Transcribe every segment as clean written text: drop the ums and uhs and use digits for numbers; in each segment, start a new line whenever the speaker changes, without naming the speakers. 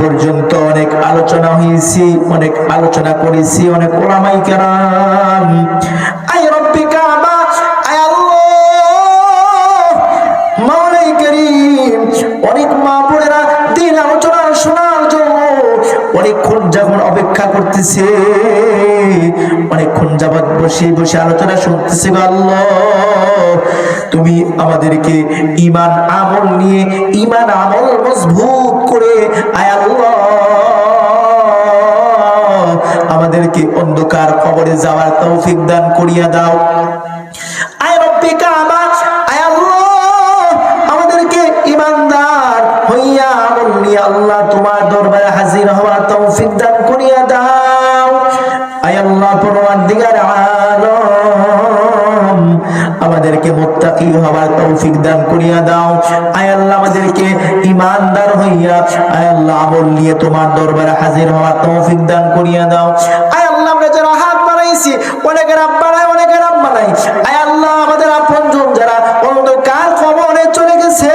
পর্যন্ত অনেক আলোচনা হয়েছে, অনেক আলোচনা করেছি, অনেক ওলামায়ে কেরাম আয় রব্বে কাবা, আয় আল্লাহ মাওলায়ে কারীম, অনেক মা বোনেরা দিন আলোচনা শোনার জন্য অনেকক্ষণ যখন অপেক্ষা করতেছে, অনেকক্ষণ যাবত বসে বসে আলোচনা শুনতেছে। আল্লাহ তুমি আমাদেরকে ঈমান আমল নিয়ে, ঈমান আমল মজবুত করে আয় আল্লাহ আমাদেরকে অন্ধকার কবরে যাওয়ার তৌফিক দান করিয়া দাও। আয় রব্বে কাবা, আয় আল্লাহ আমাদেরকে ঈমানদার হইয়া আমল নিয়ে আল্লাহ তোমার দরবারে হাজির হওয়ার তৌফিক দান করিয়া দাও। আয় আল্লাহ পরওয়ারদিগার আলম আমাদেরকে মুত্তাকি হওয়ার তৌফিক দান করিয়া দাও। আয় আল্লাহ আমাদেরকে ঈমানদার হইয়া আয় আল্লাহ আমল নিয়ে তোমার দরবারে হাজির হওয়ার তৌফিক দান করিয়া দাও। আয় আল্লাহ আমরা যারা হাত বাড়াইছি, অনেকের আব্বা নাই, অনেকের আম্মা নাই, আয় আল্লাহ আমাদের আপনজন যারা অন্ধকার কবরে চলে গেছে,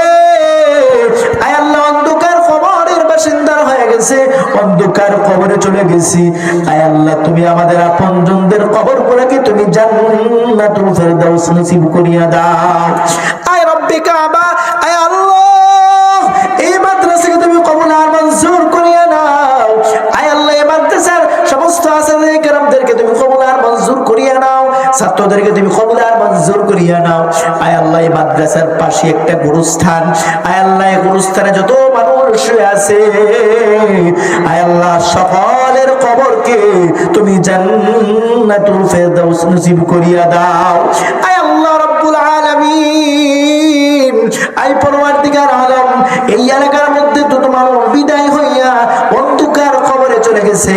আয় আল্লাহ অন্ধকার কবরের বাসিন্দা হয়ে গেছে, অন্ধকার কবরে চলে গেছি, আয় আল্লাহ তুমি আমাদের আপনজনদের কবরগুলোকে তুমি জান্নাতুল ফেরদাউস নসিব করিয়া দাও। আয় রব্বে কাবা, আয় আল্লাহ এই মাদ্রাসাকে তুমি কবুল আর মঞ্জুর করিয়া নাও। আয় আল্লাহ এই মাদ্রাসার সমস্ত আসাদে কেরামদেরকে তুমি কবুল আর মঞ্জুর করিয়া নাও, ছাত্রদেরকে তুমি কবুল আর মঞ্জুর করিয়া নাও। আয় আল্লাহ এই মাদ্রাসার পাশে একটা গুরুস্থান, আয় আল্লাহ এই গুরুস্থানে যত মানুষ শুয়ে আছে, আয় আল্লাহ সকলের কবরকে তুমি জান্নাতুল ফেরদাউস নসিব করিয়া দাও। আয় আল্লাহ রব্বুল আলামিন, আয় পরওয়ারদিগার আলম এই এলাকার মধ্যে তো তোমার বিদায় হইয়া অন্ধকার কবরে চলে গেছে,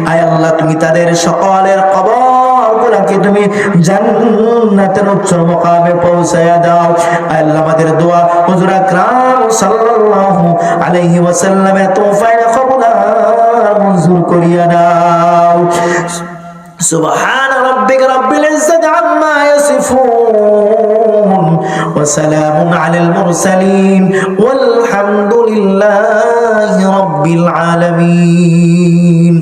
আয় আল্লাহ তুমি তাদের সকলের কবরগুলোকে তুমি জান্নাতের উচ্চ মুকামে পৌঁছায়া দাও। আয় আল্লাহ আমাদের দোয়া হুজুর আকরাম সাল্লাল্লাহু আলাইহি ওয়াসাল্লামের তৌফিক কবুল মঞ্জুর করিয়া দাও। সুবহান রাব্বিকা রাব্বিল ইজ্জাতি আম্মা ইয়াসিফুন ওয়া সালামুন আলাল মুরসালিন ওয়াল হামদুলিল্লাহি রাব্বিল আলামিন।